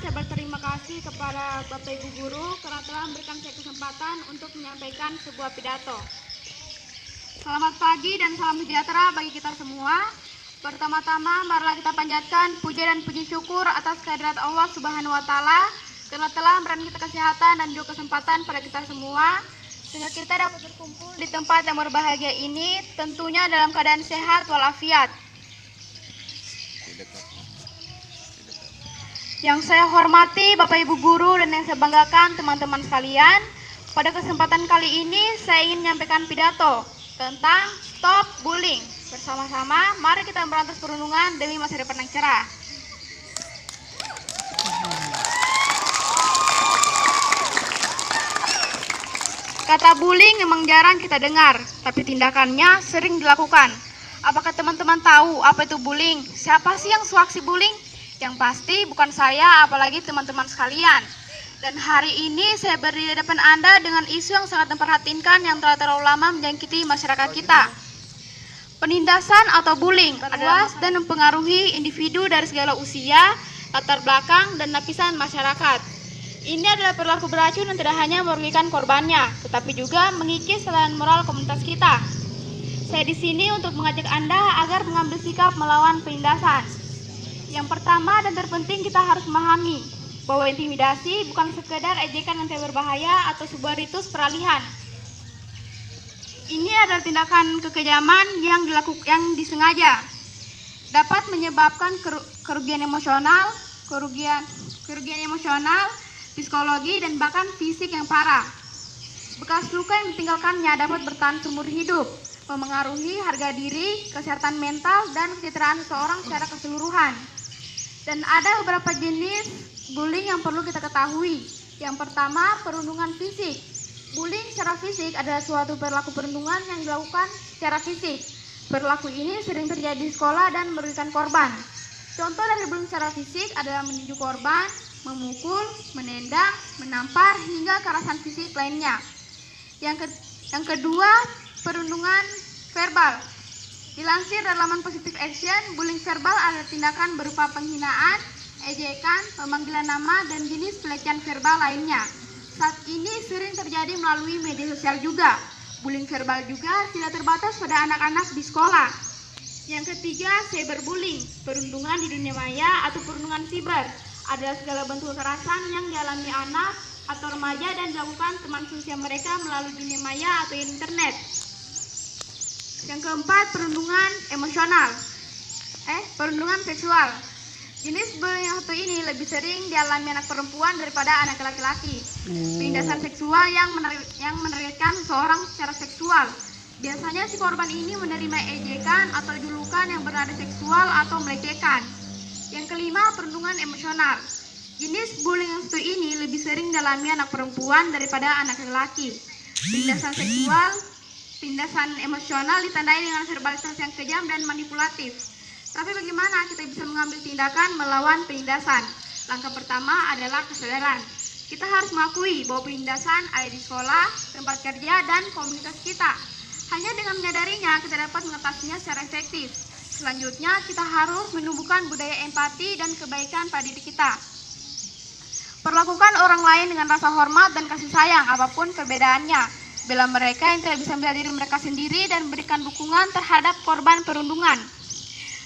saya berterima kasih kepada Bapak Ibu Guru karena telah memberikan saya kesempatan untuk menyampaikan sebuah pidato. Selamat pagi dan salam sejahtera bagi kita semua. Pertama-tama, marilah kita panjatkan puja dan puji syukur atas kehadirat Allah Subhanahu wa Ta'ala karena telah memberikan kita kesehatan dan juga kesempatan pada kita semua sehingga kita dapat berkumpul di tempat yang berbahagia ini, tentunya dalam keadaan sehat walafiat. Yang saya hormati Bapak Ibu Guru dan yang saya banggakan teman-teman sekalian, pada kesempatan kali ini saya ingin menyampaikan pidato tentang Stop Bullying. Bersama-sama, mari kita memberantas perundungan demi masa depan yang cerah. Kata bullying memang jarang kita dengar, tapi tindakannya sering dilakukan. Apakah teman-teman tahu apa itu bullying? Siapa sih yang suka aksi bullying? Yang pasti bukan saya, apalagi teman-teman sekalian. Dan hari ini saya berdiri di depan Anda dengan isu yang sangat memperhatinkan yang telah terlalu lama menjangkiti masyarakat kita. Penindasan atau bullying luas dan mempengaruhi individu dari segala usia, latar belakang, dan lapisan masyarakat. Ini adalah perilaku beracun yang tidak hanya merugikan korbannya, tetapi juga mengikis tatanan moral komunitas kita. Saya di sini untuk mengajak Anda agar mengambil sikap melawan penindasan. Yang pertama dan terpenting, kita harus memahami bahwa intimidasi bukan sekedar ejekan yang tidak berbahaya atau sebuah ritus peralihan. Ini adalah tindakan kekejaman yang disengaja, dapat menyebabkan kerugian emosional, psikologi, dan bahkan fisik yang parah. Bekas luka yang ditinggalkannya dapat bertahan seumur hidup, memengaruhi harga diri, kesehatan mental, dan kesejahteraan seseorang secara keseluruhan. Dan ada beberapa jenis bullying yang perlu kita ketahui. Yang pertama, perundungan fisik. Bullying secara fisik adalah suatu perilaku perundungan yang dilakukan secara fisik. Perilaku ini sering terjadi di sekolah dan merugikan korban. Contoh dari bullying secara fisik adalah meninju korban, memukul, menendang, menampar, hingga kekerasan fisik lainnya. Yang kedua, perundungan verbal. Dilansir dari laman Positive Action, bullying verbal adalah tindakan berupa penghinaan, ejekan, pemanggilan nama, dan jenis pelecehan verbal lainnya. Saat ini sering terjadi melalui media sosial juga. Bullying verbal juga tidak terbatas pada anak-anak di sekolah. Yang ketiga, cyberbullying. Perundungan di dunia maya atau perundungan siber adalah segala bentuk kekerasan yang dialami anak atau remaja dan dilakukan teman seusia mereka melalui dunia maya atau internet. Yang keempat, perundungan emosional. Perundungan seksual. Jenis bullying yang satu ini lebih sering dialami anak perempuan daripada anak laki-laki. Penindasan seksual yang menargetkan seseorang secara seksual. Biasanya si korban ini menerima ejekan atau julukan yang bernada seksual atau melecehkan. Yang kelima, perundungan emosional. Jenis bullying yang satu ini lebih sering dialami anak perempuan daripada anak laki-laki. Tindasan emosional ditandai dengan verbalitas yang kejam dan manipulatif. Tapi bagaimana kita bisa mengambil tindakan melawan penindasan? Langkah pertama adalah kesadaran. Kita harus mengakui bahwa penindasan ada di sekolah, tempat kerja, dan komunitas kita. Hanya dengan menyadarinya, kita dapat mengatasinya secara efektif. Selanjutnya, kita harus menumbuhkan budaya empati dan kebaikan pada diri kita. Perlakukan orang lain dengan rasa hormat dan kasih sayang, apapun perbedaannya. Bela mereka yang tidak bisa membela diri mereka sendiri dan berikan dukungan terhadap korban perundungan.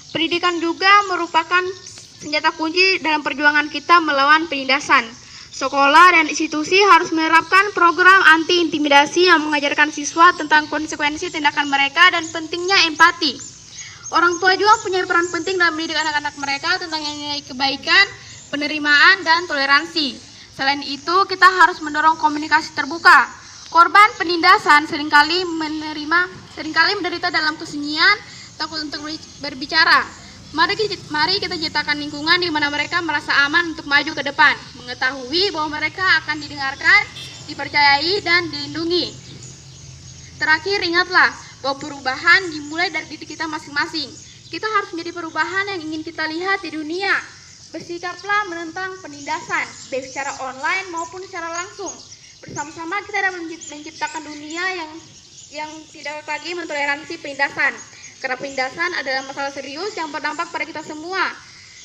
Pendidikan juga merupakan senjata kunci dalam perjuangan kita melawan penindasan. Sekolah dan institusi harus menerapkan program anti-intimidasi yang mengajarkan siswa tentang konsekuensi tindakan mereka dan pentingnya empati. Orang tua juga punya peran penting dalam mendidik anak-anak mereka tentang nilai kebaikan, penerimaan, dan toleransi. Selain itu, kita harus mendorong komunikasi terbuka. Korban penindasan seringkali menderita dalam kesunyian, takut untuk berbicara. Mari kita ciptakan lingkungan di mana mereka merasa aman untuk maju ke depan, mengetahui bahwa mereka akan didengarkan, dipercayai, dan dilindungi. Terakhir, ingatlah bahwa perubahan dimulai dari diri kita masing-masing. Kita harus menjadi perubahan yang ingin kita lihat di dunia. Bersikaplah menentang penindasan, baik secara online maupun secara langsung. Bersama-sama kita dapat menciptakan dunia yang tidak lagi mentoleransi penindasan. Karena penindasan adalah masalah serius yang berdampak pada kita semua.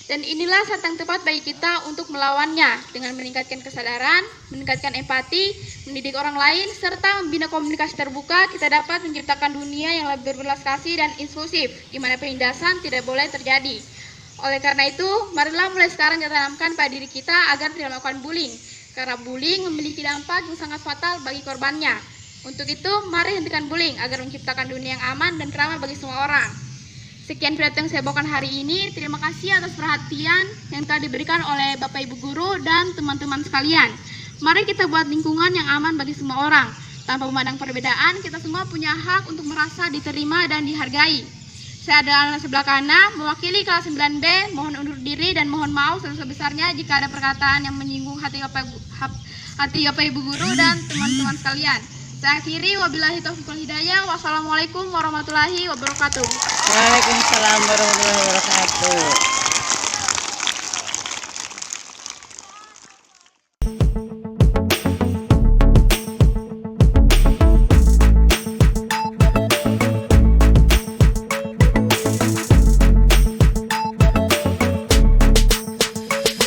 Dan inilah saat yang tepat bagi kita untuk melawannya dengan meningkatkan kesadaran, meningkatkan empati, mendidik orang lain, serta membina komunikasi terbuka. Kita dapat menciptakan dunia yang lebih berbelas kasih dan inklusif, di mana penindasan tidak boleh terjadi. Oleh karena itu, marilah mulai sekarang kita tanamkan pada diri kita agar tidak melakukan bullying, karena bullying memiliki dampak yang sangat fatal bagi korbannya. Untuk itu, mari hentikan bullying agar menciptakan dunia yang aman dan ramah bagi semua orang. Sekian pidato yang saya bawakan hari ini. Terima kasih atas perhatian yang telah diberikan oleh Bapak Ibu Guru dan teman-teman sekalian. Mari kita buat lingkungan yang aman bagi semua orang. Tanpa memandang perbedaan, kita semua punya hak untuk merasa diterima dan dihargai. Saya adalah sebelah kanan, mewakili kelas 9B, mohon undur diri dan mohon maaf sebesar-besarnya jika ada perkataan yang menyinggung hati Bapak Ibu Guru dan teman-teman sekalian. Saya akhiri, wabillahi taufiq wal hidayah. Wassalamualaikum warahmatullahi wabarakatuh. Waalaikumsalam warahmatullahi wabarakatuh.